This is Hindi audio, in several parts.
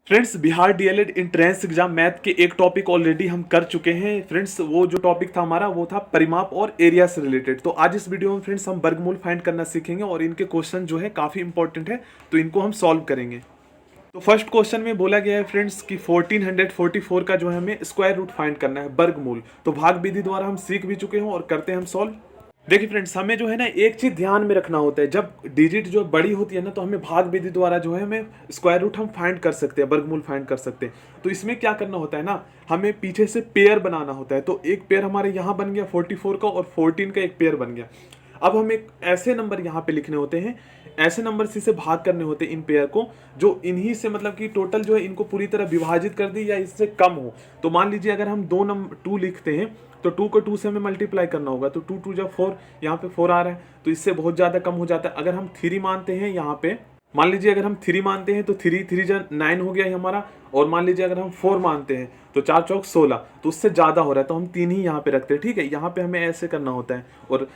Friends, Bihar DElEd entrance exam math के एक टॉपिक ऑलरेडी हम कर चुके हैं। फ्रेंड्स, वो जो टॉपिक था हमारा वो था परिमाप और एरिया से रिलेटेड। तो आज इस वीडियो में फ्रेंड्स हम वर्गमूल फाइंड करना सीखेंगे और इनके क्वेश्चन जो है काफ़ी इंपॉर्टेंट है, तो इनको हम सॉल्व करेंगे। तो फर्स्ट क्वेश्चन में बोला गया है फ्रेंड्स कि 1444 का जो है हमें स्क्वायर रूट फाइंड करना है, वर्गमूल। तो भाग विधि द्वारा हम सीख भी चुके हैं और करते हैं हम सॉल्व। देखिए फ्रेंड्स, हमें जो है ना एक चीज ध्यान में रखना होता है, जब डिजिट जो बड़ी होती है ना तो हमें भाग विधि द्वारा जो है हमें स्क्वायर रूट हम फाइंड कर सकते हैं, वर्गमूल फाइंड कर सकते हैं। तो इसमें क्या करना होता है ना, हमें पीछे से पेयर बनाना होता है। तो एक पेयर हमारे यहाँ बन गया 44 का और 14 का एक पेयर बन गया। अब हमें ऐसे नंबर यहाँ पे लिखने होते हैं, ऐसे नंबर से इसे भाग करने होते हैं इन पेयर को, जो इन्हीं से मतलब कि टोटल जो है इनको पूरी तरह विभाजित कर दी या इससे कम हो। तो मान लीजिए अगर हम दो नंबर 2 लिखते हैं तो 2 को 2 से हमें मल्टीप्लाई करना होगा। तो 2 2 जब 4, यहाँ पे 4 आ रहा है तो इससे बहुत ज़्यादा कम हो जाता है। अगर हम 3 मानते हैं यहाँ पे, मान लीजिए अगर हम 3 मानते हैं तो 3 3 जा 9 हो गया ये हमारा। और मान लीजिए अगर हम 4 मानते हैं तो 4 चौक 16, तो उससे ज़्यादा हो रहा है तो हम 3 ही यहाँ पे रखते हैं। ठीक है, यहाँ पे हमें ऐसे करना होता है। और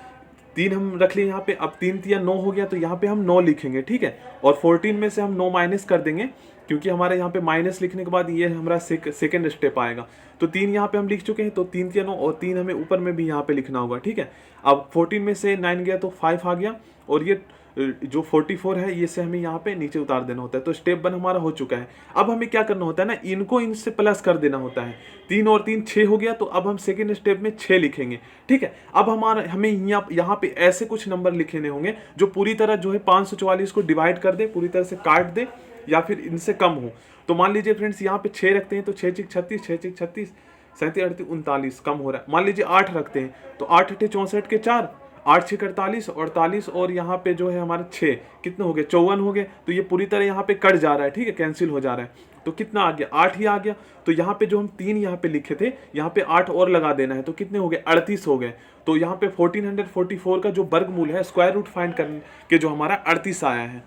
3 हम रख लिए यहाँ पे। अब 3 3 9 हो गया तो यहाँ पे हम 9 लिखेंगे। ठीक है, और 14 में से हम 9 माइनस कर देंगे, क्योंकि हमारे यहाँ पे माइनस लिखने के बाद ये हमारा सेकेंड स्टेप आएगा। तो 3 यहाँ पे हम लिख चुके हैं, तो 3 3 9 और 3 हमें ऊपर में भी यहाँ पे लिखना होगा। ठीक है, अब 14 में से 9 गया तो 5 आ गया, और ये जो 44 है ये से हमें यहाँ पे नीचे उतार देना होता है। तो स्टेप 1 हमारा हो चुका है। अब हमें क्या करना होता है ना, इनको इनसे प्लस कर देना होता है। 3 और 3 6 हो गया, तो अब हम सेकेंड स्टेप में 6 लिखेंगे। ठीक है, अब हमारा हमें यहाँ पे ऐसे कुछ नंबर लिखने होंगे जो पूरी तरह जो है 544 को डिवाइड कर दे, पूरी तरह से काट दे, या फिर इनसे कम हो। तो मान लीजिए फ्रेंड्स यहाँ पे 6 रखते हैं तो 6 6 36, 6 6 36, 37 38 39, कम हो रहा है। मान लीजिए 8 रखते हैं तो 8 8 64 के 4, 8 6 48, 48, और यहाँ पे जो है हमारे 6 कितने हो गए, 54 हो गए। तो ये पूरी तरह यहाँ पे कट जा रहा है। ठीक है, कैंसिल हो जा रहा है। तो कितना आ गया, 8 ही आ गया। तो यहाँ पे जो हम 3 यहाँ पे लिखे थे, यहाँ पे 8 और लगा देना है, तो कितने हो गए, 38 हो गए। तो यहाँ पे 1444 का जो वर्गमूल है, स्क्वायर रूट फाइंड करने के जो हमारा 38 आया है।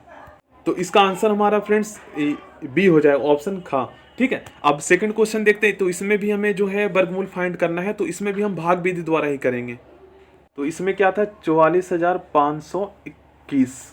तो इसका आंसर हमारा फ्रेंड्स बी हो जाएगा, ऑप्शन खा। ठीक है, अब सेकंड क्वेश्चन देखते हैं। तो इसमें भी हमें जो है वर्गमूल फाइंड करना है, तो इसमें भी हम भाग विधि द्वारा ही करेंगे। तो इसमें क्या था, 44,521।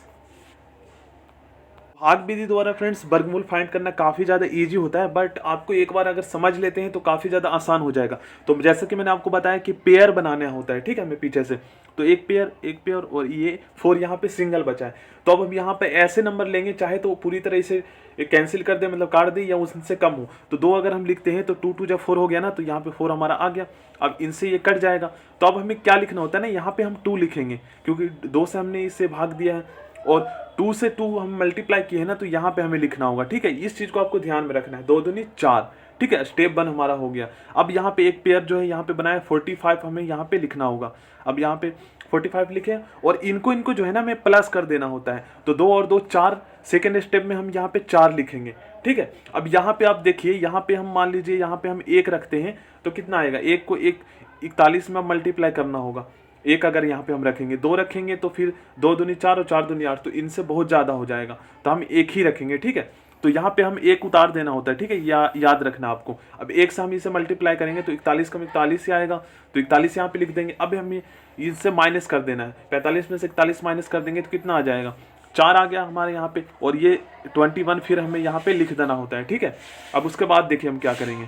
भाग विधि द्वारा फ्रेंड्स वर्गमूल फाइंड करना काफ़ी ज़्यादा इजी होता है, बट आपको एक बार अगर समझ लेते हैं तो काफ़ी ज़्यादा आसान हो जाएगा। तो जैसे कि मैंने आपको बताया कि पेयर बनाना होता है। ठीक है, हमें पीछे से तो एक पेयर और ये 4 यहाँ पे सिंगल बचा है। तो अब हम यहाँ पे ऐसे नंबर लेंगे, चाहे तो पूरी तरह इसे कैंसिल कर दे, मतलब काट दे, या उससे कम हो। तो 2 अगर हम लिखते हैं तो 2 2 जब 4 हो गया ना, तो यहाँ पे 4 हमारा आ गया। अब इनसे ये कट जाएगा। तो अब हमें क्या लिखना होता है ना, यहाँ पे हम 2 लिखेंगे, क्योंकि 2 से हमने इसे भाग दिया है, और 2 से 2 हम मल्टीप्लाई किए हैं ना, तो यहाँ पे हमें लिखना होगा। ठीक है, इस चीज़ को आपको ध्यान में रखना है। 2 दूनी 4। ठीक है, स्टेप 1 हमारा हो गया। अब यहाँ पे एक पेयर जो है यहाँ पे बनाया 45, हमें यहाँ पे लिखना होगा। अब यहाँ पे 45 लिखे, और इनको जो है ना हमें प्लस कर देना होता है। तो 2 और 2 4, सेकेंड स्टेप में हम यहाँ पे 4 लिखेंगे। ठीक है, अब यहाँ पे आप देखिए, यहाँ पे हम मान लीजिए यहाँ पे हम 1 रखते हैं तो कितना आएगा, 1 को 41 में मल्टीप्लाई करना होगा। 1 अगर यहाँ पे हम रखेंगे, 2 रखेंगे तो फिर 2 दूनी 4 और 4 दूनी 8, तो इनसे बहुत ज़्यादा हो जाएगा, तो हम 1 ही रखेंगे। ठीक है, तो यहाँ पे हम 1 उतार देना होता है। ठीक है, याद रखना आपको। अब 1 से हम इसे मल्टीप्लाई करेंगे तो 41 का 41 ही आएगा, तो 41 यहाँ पे लिख देंगे। अब हमें इससे माइनस कर देना है, 45 में से 41 माइनस कर देंगे तो कितना आ जाएगा, 4 आ गया हमारे यहाँ पे, और ये 21 फिर हमें यहाँ पे लिख देना होता है। ठीक है, अब उसके बाद देखिए हम क्या करेंगे।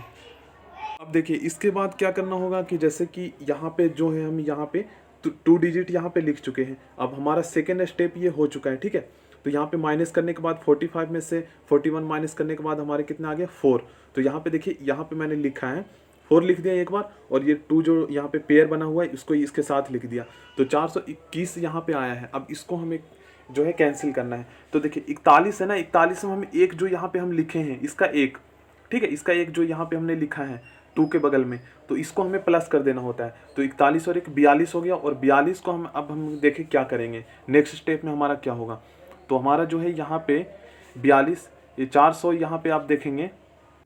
अब देखिए इसके बाद क्या करना होगा कि जैसे कि यहाँ पे जो है हम यहाँ पे 2 डिजिट यहाँ पे लिख चुके हैं। अब हमारा सेकेंड स्टेप ये हो चुका है। ठीक है, तो यहाँ पे माइनस करने के बाद 45 में से 41 माइनस करने के बाद हमारे कितना आ गया, 4। तो यहाँ पे देखिए, यहाँ पे मैंने लिखा है 4 लिख दिया एक बार, और ये 2 जो यहाँ पे पेयर बना हुआ है इसको इसके साथ लिख दिया। तो 421 यहाँ पे आया है। अब इसको हमें जो है कैंसिल करना है। तो देखिए 41 है ना, 41 में हम एक जो यहाँ पे हम लिखे हैं इसका 1, ठीक है, इसका 1 जो यहाँ पे हमने लिखा है 2 के बगल में, तो इसको हमें प्लस कर देना होता है। तो 41 और 1 42 हो गया, और 42 को हम देखें क्या करेंगे, नेक्स्ट स्टेप में हमारा क्या होगा। तो हमारा जो है यहाँ पे 42, ये 400 यहाँ पे आप देखेंगे।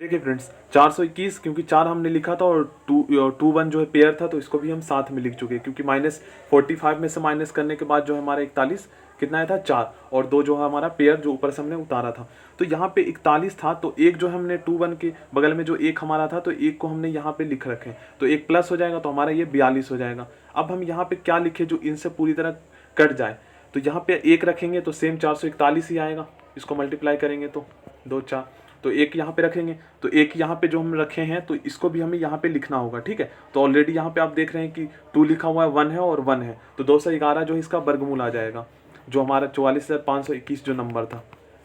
देखिए फ्रेंड्स, 421 क्योंकि 4 हमने लिखा था, और 21 जो है पेयर था, तो इसको भी हम साथ में लिख चुके हैं, क्योंकि -45 में से माइनस करने के बाद जो है हमारा 41 कितना आया था, 4, और 2 जो है हमारा पेयर जो ऊपर से हमने उतारा था। तो यहाँ पे 41 था, तो एक जो हमने 21 के बगल में जो 1 हमारा था, तो 1 को हमने यहाँ पे लिख रखे, तो 1 प्लस हो जाएगा, तो हमारा ये 42 हो जाएगा। अब हम यहाँ पे क्या लिखे जो इनसे पूरी तरह कट जाए, तो यहाँ पे 1 रखेंगे तो सेम 441 ही आएगा। इसको मल्टीप्लाई करेंगे तो 2 4, तो एक यहाँ पे रखेंगे, तो एक यहाँ पे जो हम रखे हैं तो इसको भी हमें यहाँ पे लिखना होगा, ठीक है। तो ऑलरेडी यहाँ पे आप देख रहे हैं कि 2 लिखा हुआ है, 1 है और 1 है, तो 211 जो है इसका वर्गमूल आ जाएगा, जो हमारा 44,521 जो नंबर था,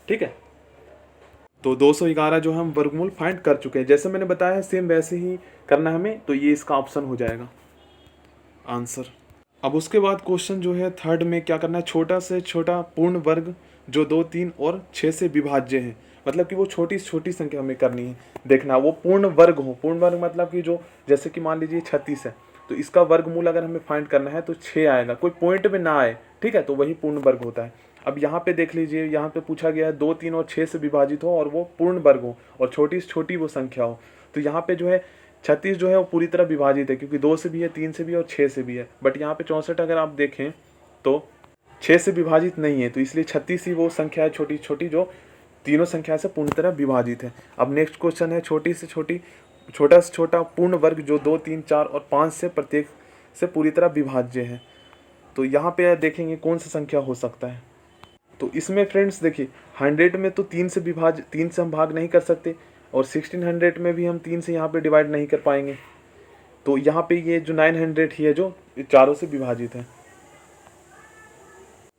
ठीक है। तो 211 जो हम वर्गमूल फाइंड कर चुके हैं, जैसे मैंने बताया है सेम वैसे ही करना है हमें, तो ये इसका ऑप्शन हो जाएगा आंसर। अब उसके बाद क्वेश्चन जो है थर्ड में क्या करना है, छोटा से छोटा पूर्ण वर्ग जो 2, 3 और 6 से विभाज्य है, मतलब कि वो छोटी से छोटी संख्या हमें करनी है, देखना वो पूर्ण वर्ग हो। पूर्ण वर्ग मतलब कि जो, जैसे कि मान लीजिए 36 है, तो इसका वर्गमूल अगर हमें फाइंड करना है तो 6 आएगा, कोई पॉइंट में ना आए, ठीक है, तो वही पूर्ण वर्ग होता है। अब यहाँ पे देख लीजिए, यहाँ पे पूछा गया है 2, 3 और 6 से विभाजित हो और वो पूर्ण वर्ग हो और छोटी से छोटी वो संख्या हो, तो यहाँ पे जो है 36 जो है वो पूरी तरह विभाजित है, क्योंकि 2 से भी है, 3 से भी है और 6 से भी है। बट यहाँ पे 64 अगर आप देखें तो 6 से विभाजित नहीं है, तो इसलिए 36 ही वो संख्या है छोटी छोटी जो तीनों संख्या से पूर्ण तरह विभाजित है। अब नेक्स्ट क्वेश्चन है छोटा से छोटा पूर्ण वर्ग जो 2, 3, 4 और 5 से प्रत्येक से पूरी तरह विभाज्य है। तो यहाँ पे देखेंगे कौन सा संख्या हो सकता है। तो इसमें फ्रेंड्स देखिए 100 में तो 3 से हम भाग नहीं कर सकते, और 1600 में भी हम 3 से यहाँ पे डिवाइड नहीं कर पाएंगे। तो यहाँ पे ये जो 900 ही है जो चारों से विभाजित है।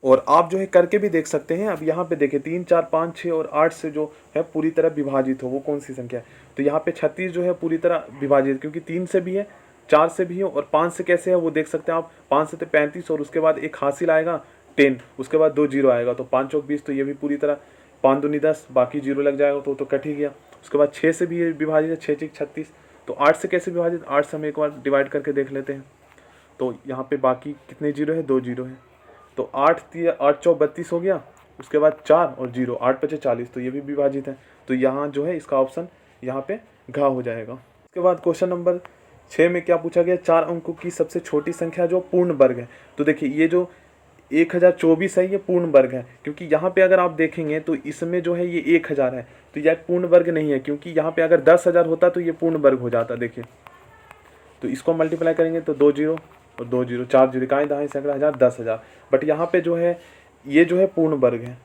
और आप जो है करके भी देख सकते हैं। अब यहाँ पे देखिए 3, 4, 5, 6 और 8 से जो है पूरी तरह विभाजित हो, वो कौन सी संख्या है। तो यहाँ पे 36 जो है पूरी तरह विभाजित, क्योंकि 3 से भी है, 4 से भी है और 5 से कैसे है वो देख सकते हैं आप। 5 से तो 35 और उसके बाद एक हासिल आएगा 10, उसके बाद 2 जीरो आएगा, तो 5 चौक 20, तो ये भी पूरी तरह 5 दूनी 10, बाकी जीरो लग जाएगा तो कट ही गया। उसके बाद 6 से भी विभाजित है, 6 6 36। तो 8 से कैसे विभाजित, 8 से हम एक बार डिवाइड करके देख लेते हैं। तो यहाँ पे बाकी कितने जीरो है, 2 जीरो है, तो 8 चौक 32 हो गया, उसके बाद 4 और 0, 8 5 40, तो ये भी विभाजित है। तो यहाँ जो है इसका ऑप्शन यहाँ पे घ हो जाएगा। उसके बाद क्वेश्चन नंबर 6 में क्या पूछा गया, 4 अंकों की सबसे छोटी संख्या जो पूर्ण वर्ग है। तो देखिए ये जो 1024 है ये पूर्ण वर्ग है, क्योंकि यहाँ पे अगर आप देखेंगे तो इसमें जो है ये 1000 है, तो यह पूर्ण वर्ग नहीं है, क्योंकि यहाँ पे अगर 10,000 होता तो ये पूर्ण वर्ग हो जाता। देखिए तो इसको मल्टीप्लाई करेंगे तो 2 जीरो और 2 जीरो, 4 जीरो, इकाई दहाई सैकड़ा हज़ार 10,000। बट यहाँ पे जो है ये जो है पूर्ण वर्ग है।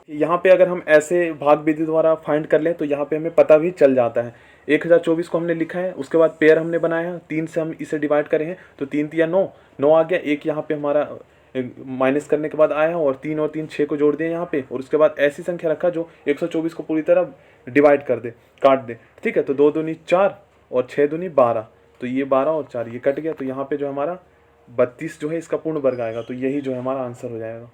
यहाँ पे अगर हम ऐसे भाग विधि द्वारा फाइंड कर लें तो यहाँ पे हमें पता भी चल जाता है। 1024 को हमने लिखा है, उसके बाद पेयर हमने बनाया है, 3 से हम इसे डिवाइड करें हैं तो 3 3 9, 9 आ गया। एक यहाँ पे हमारा माइनस करने के बाद आया है, और 3 और 3 6 को जोड़ दिया यहाँ पे, और उसके बाद ऐसी संख्या रखा जो 124 को पूरी तरह डिवाइड कर दे, काट दे, ठीक है। तो 2 दूनी 4 और 6 दूनी 12, तो ये 12 और 4 ये कट गया, तो यहाँ पे जो हमारा 32 जो है इसका पूर्ण वर्ग आएगा। तो यही जो है हमारा आंसर हो जाएगा।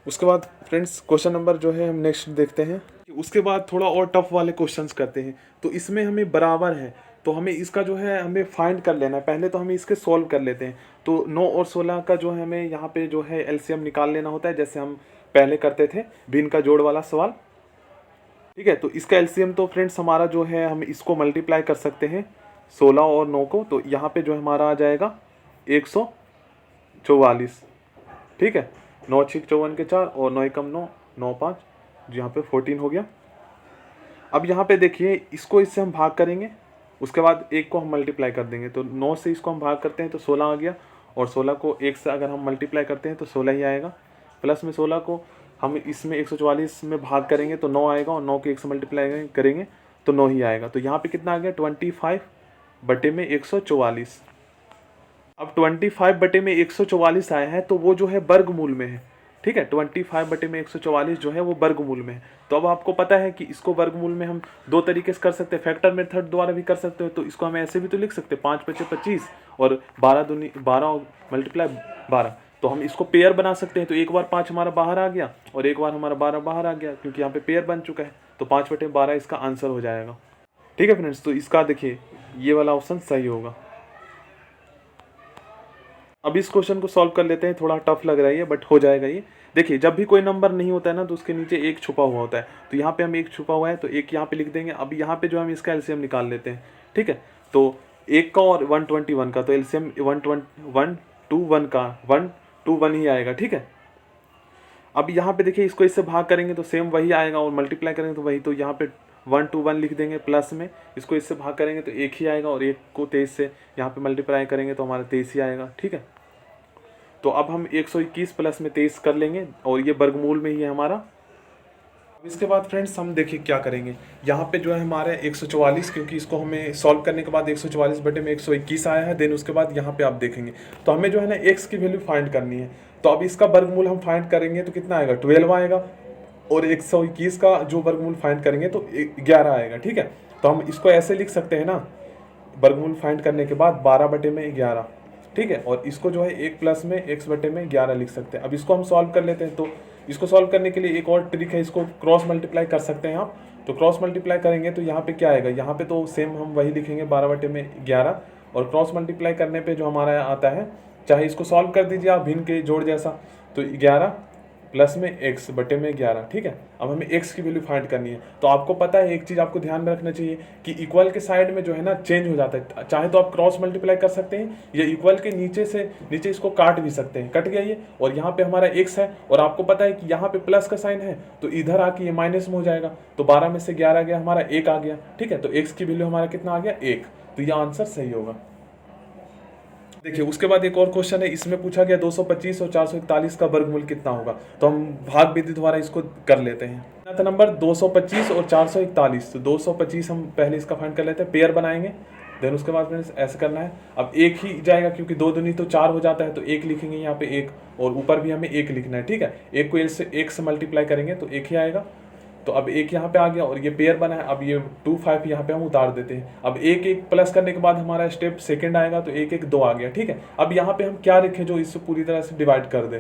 उसके बाद फ्रेंड्स क्वेश्चन नंबर जो है हम नेक्स्ट देखते हैं। उसके बाद थोड़ा और टफ वाले क्वेश्चंस करते हैं। तो इसमें हमें बराबर है, तो हमें इसका जो है हमें फाइंड कर लेना है। पहले तो हमें इसके सॉल्व कर लेते हैं। तो 9 और 16 का जो है हमें यहाँ पे जो है एलसीएम निकाल लेना होता है, जैसे हम पहले करते थे भिन्न का जोड़ वाला सवाल, ठीक है। तो इसका एलसीएम तो फ्रेंड्स हमारा जो है हम इसको मल्टीप्लाई कर सकते हैं 16 और 9 को, तो यहाँ पे जो हमारा आ जाएगा 144, ठीक है। 9 6 54 के 4 और 9 कम 9 9 5, जो यहाँ पे 14 हो गया। अब यहाँ पे देखिए इसको इससे हम भाग करेंगे, उसके बाद 1 को हम मल्टीप्लाई कर देंगे। तो 9 से इसको हम भाग करते हैं तो 16 आ गया, और 16 को 1 से अगर हम मल्टीप्लाई करते हैं तो 16 ही आएगा। प्लस में 16 को हम इसमें 144 में भाग करेंगे तो 9 आएगा, और 9 को 1 से मल्टीप्लाई करेंगे तो 9 ही आएगा। तो यहाँ पे कितना आ गया 25/144। अब 25/144 आया है तो वो जो है वर्गमूल में है, ठीक है। 25/144 जो है वो वर्गमूल में है। तो अब आपको पता है कि इसको वर्गमूल में हम 2 तरीके से कर सकते हैं, फैक्टर मेथड द्वारा भी कर सकते हो। तो इसको हम ऐसे भी तो लिख सकते हैं 5 5 25 और 12 दूनी 12 मल्टीप्लाई 12। तो हम इसको पेयर बना सकते हैं। तो एक बार 5 हमारा बाहर आ गया और एक बार हमारा 12 बाहर आ गया, क्योंकि यहाँ पे पेयर बन चुका है। तो 5/12 इसका आंसर हो जाएगा, ठीक है फ्रेंड्स। तो इसका देखिए ये वाला ऑप्शन सही होगा। अब इस क्वेश्चन को सॉल्व कर लेते हैं। थोड़ा टफ लग रहा है ये, बट हो जाएगा ये। देखिए जब भी कोई नंबर नहीं होता है ना तो उसके नीचे एक छुपा हुआ होता है। तो यहाँ पे हम एक छुपा हुआ है तो एक यहाँ पे लिख देंगे। अब यहाँ पे जो हम इसका एलसीएम निकाल लेते हैं, ठीक है। तो 1 का और 121 का, तो एलसीएम 121 का 121 ही आएगा, ठीक है। अब यहाँ पे देखिए इसको इससे भाग करेंगे तो सेम वही आएगा, और मल्टीप्लाई करेंगे तो वही। तो यहाँ पे 121 लिख देंगे, प्लस में इसको इससे भाग करेंगे तो 1 ही आएगा, और 1 को 23 से यहाँ पे मल्टीप्लाई करेंगे तो हमारा 23 ही आएगा, ठीक है। तो अब हम 121 प्लस में 23 कर लेंगे, और ये वर्गमूल में ही है हमारा। अब इसके बाद फ्रेंड्स हम देखिए क्या करेंगे। यहाँ पे जो है हमारे 144, क्योंकि इसको हमें सॉल्व करने के बाद 144 बटे में 121 आया है। देन उसके बाद यहाँ पे आप देखेंगे तो हमें जो है ना एक्स की वैल्यू फाइंड करनी है। तो अब इसका वर्गमूल हम फाइंड करेंगे तो कितना आएगा, 12 आएगा। और 121 का जो वर्गमूल फाइंड करेंगे तो 11 आएगा। ठीक है, तो हम इसको ऐसे लिख सकते हैं ना, वर्गमूल फाइंड करने के बाद 12 बटे में 11। ठीक है, और इसको जो है 1 प्लस में x बटे में 11 लिख सकते हैं। अब इसको हम सॉल्व कर लेते हैं। तो इसको सॉल्व करने के लिए एक और ट्रिक है, इसको क्रॉस मल्टीप्लाई कर सकते हैं आप। तो क्रॉस मल्टीप्लाई करेंगे तो यहाँ पे क्या आएगा, यहाँ पे तो सेम हम वही लिखेंगे 12 बटे में 11। और क्रॉस मल्टीप्लाई करने पे जो हमारा आता है, चाहे इसको सॉल्व कर दीजिए आप भिन्न के जोड़ जैसा, तो 11 प्लस में x बटे में 11। ठीक है, अब हमें x की वैल्यू फाइंड करनी है। तो आपको पता है एक चीज़ आपको ध्यान में रखना चाहिए कि इक्वल के साइड में जो है ना चेंज हो जाता है। चाहे तो आप क्रॉस मल्टीप्लाई कर सकते हैं या इक्वल के नीचे से नीचे इसको काट भी सकते हैं। कट गया ये, और यहाँ पे हमारा x है और आपको पता है कि यहाँ पे प्लस का साइन है, तो इधर आके ये माइनस में हो जाएगा। तो 12 में से 11 गया, हमारा 1 आ गया। ठीक है, तो x की वैल्यू हमारा कितना आ गया, 1। तो ये आंसर सही होगा। देखिए उसके बाद एक और क्वेश्चन है, इसमें पूछा गया 225 और 441 का वर्गमूल कितना होगा। तो हम भाग विधि द्वारा इसको कर लेते हैं। नंबर 225 और 441। तो 225 हम पहले इसका फाइंड कर लेते हैं, पेयर बनाएंगे। देन उसके बाद फ्रेंड्स ऐसे करना है, अब एक ही जाएगा क्योंकि 2 दूनी तो 4 हो जाता है, तो 1 लिखेंगे यहाँ पे 1, और ऊपर भी हमें 1 लिखना है। ठीक है, एक को 1 से मल्टीप्लाई करेंगे तो 1 ही आएगा। तो अब 1 यहाँ पे आ गया और ये पेयर बना है। अब ये 2 5 यहाँ पे हम उतार देते हैं। अब 1 1 प्लस करने के बाद हमारा स्टेप सेकंड आएगा, तो 1 1 2 आ गया। ठीक है, अब यहाँ पे हम क्या रखें जो इससे पूरी तरह से डिवाइड कर दे।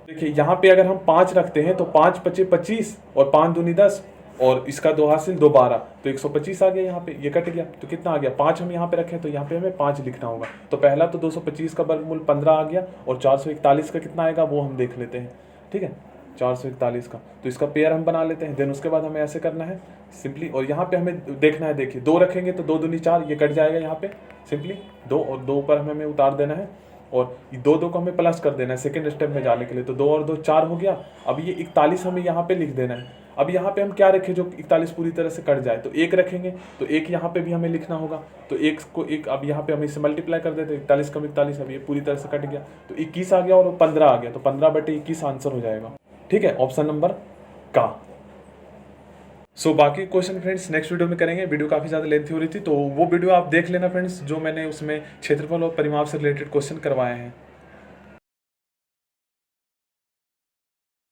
देखिए यहाँ पे अगर हम 5 रखते हैं तो 5 5 25 और 5 दूनी 10, और इसका 2 हासिल 2 12, तो 125 आ गया। यहाँ पे ये कट गया तो कितना आ गया, 5 हम यहाँ पे रखें तो यहाँ पे हमें 5 लिखना होगा। तो पहला तो 225 का वर्गमूल 15 आ गया, और 441 का कितना आएगा वो हम देख लेते हैं। ठीक है, 441 का, तो इसका पेयर हम बना लेते हैं। देन उसके बाद हमें ऐसे करना है सिंपली, और यहाँ पे हमें देखना है, देखिए 2 रखेंगे तो 2 दूनी 4, ये कट जाएगा यहाँ पे सिंपली 2, और 2 पर हमें उतार देना है, और 2 2 को हमें प्लस कर देना है सेकंड स्टेप में जाने के लिए। तो 2 और 2 4 हो गया। अब ये 41 हमें यहाँ पे लिख देना है। अब यहाँ पे हम क्या रखें जो 41 पूरी तरह से कट जाए, तो 1 रखेंगे, तो 1 यहाँ पे भी हमें लिखना होगा। तो 1 को 1, अब यहाँ पे हम इससे मल्टीप्लाई कर देते हैं, 41 कम 41, अब ये पूरी तरह से कट गया, तो 21 आ गया और 15 आ गया। तो 15 बटे 21 आंसर हो जाएगा। ठीक है, ऑप्शन नंबर का। बाकी क्वेश्चन फ्रेंड्स नेक्स्ट वीडियो में करेंगे। वीडियो काफ़ी ज़्यादा लेंथी हो रही थी, तो वो वीडियो आप देख लेना फ्रेंड्स, जो मैंने उसमें क्षेत्रफल और परिमाप से रिलेटेड क्वेश्चन करवाए हैं।